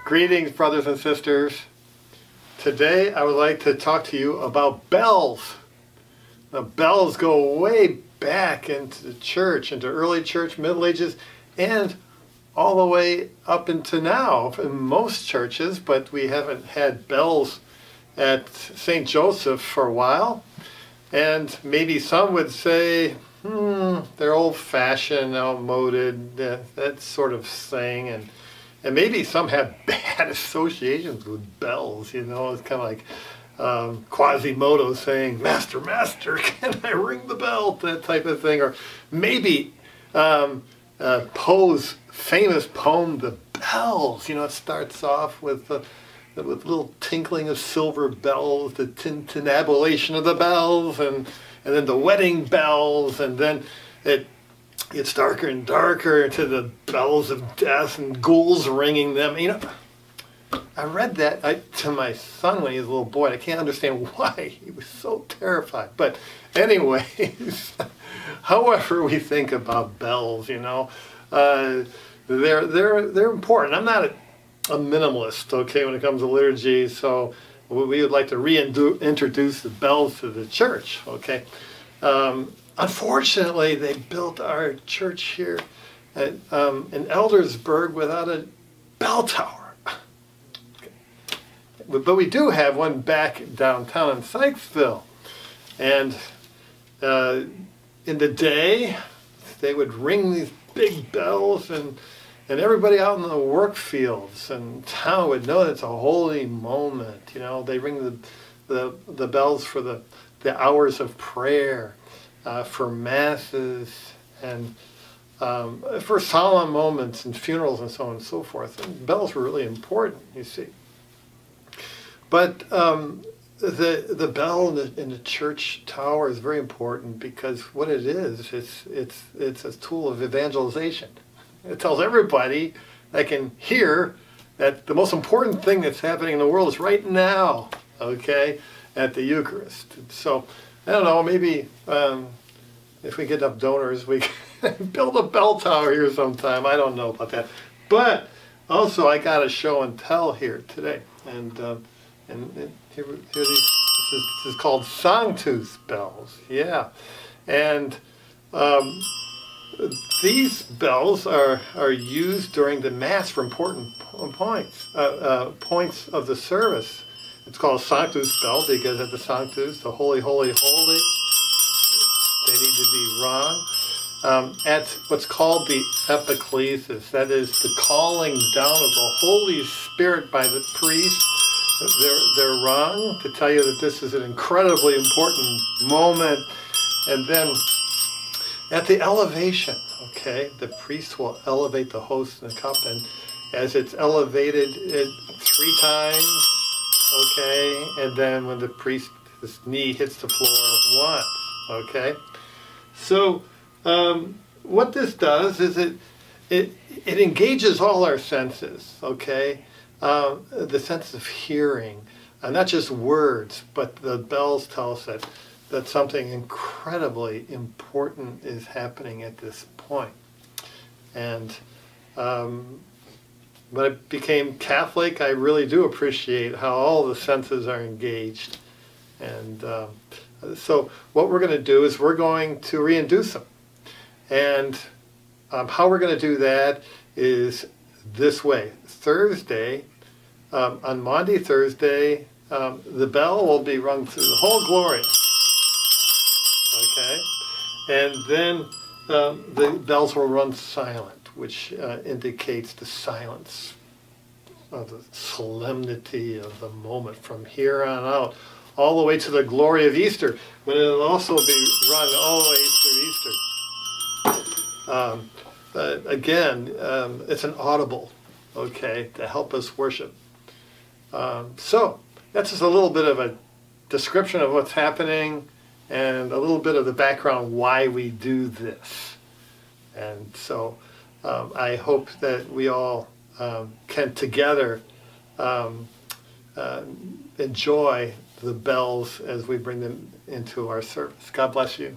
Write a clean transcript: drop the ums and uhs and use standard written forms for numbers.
Greetings, brothers and sisters. Today I would like to talk to you about bells. Now, bells go way back into the church, into early church, Middle Ages, and all the way up into now in most churches, but we haven't had bells at St. Joseph for a while. And maybe some would say, they're old-fashioned, outmoded, that sort of thing. And maybe some have bad associations with bells, you know. It's kind of like Quasimodo saying, "Master, master, can I ring the bell?" That type of thing. Or maybe Poe's famous poem, "The Bells." You know, it starts off with little tinkling of silver bells, the tintinnabulation of the bells, and then the wedding bells, and then it gets darker and darker to the bells of death and ghouls ringing them. You know, I read that to my son when he was a little boy, and I can't understand why. He was so terrified. But anyways, however we think about bells, you know, they're important. I'm not a minimalist, okay, when it comes to liturgy, so we would like to reintroduce the bells to the church, okay. Unfortunately, they built our church here in Eldersburg without a bell tower. Okay. But we do have one back downtown in Sykesville. And in the day, they would ring these big bells, and everybody out in the work fields and town would know that it's a holy moment. You know, they ring the bells for the hours of prayer, for masses, and for solemn moments and funerals and so on and so forth. And bells were really important, you see. But the bell in the church tower is very important because what it is, it's a tool of evangelization. It tells everybody that can hear that the most important thing that's happening in the world is right now, okay, at the Eucharist. So, I don't know, maybe if we get enough donors, we can build a bell tower here sometime. I don't know about that. But also, I got a show and tell here today. And here this is called Sanctus bells. Yeah. And these bells are used during the Mass for important points of the service. It's called Sanctus bell because at the Sanctus, the holy, holy, holy, they need to be rung at what's called the epiclesis. That is the calling down of the Holy Spirit by the priest. They're rung to tell you that this is an incredibly important moment. And then at the elevation, okay, the priest will elevate the host and the cup, and as it's elevated 3 times, okay, and then when the priest's knee hits the floor once, okay. So what this does is it engages all our senses, okay, the sense of hearing, not just words, but the bells tell us that something incredibly important is happening at this point. And when I became Catholic, I really do appreciate how all the senses are engaged. And so what we're going to do is we're going to reintroduce them. And how we're going to do that is this way. Thursday, on Maundy Thursday, the bell will be rung through the whole Gloria. Okay? And then the bells will run silent, which indicates the silence of the solemnity of the moment from here on out, all the way to the glory of Easter, when it will also be rung all the way through Easter. Again, it's an audible, okay, to help us worship. So that's just a little bit of a description of what's happening and a little bit of the background why we do this. And so I hope that we all can together enjoy the bells as we bring them into our service. God bless you.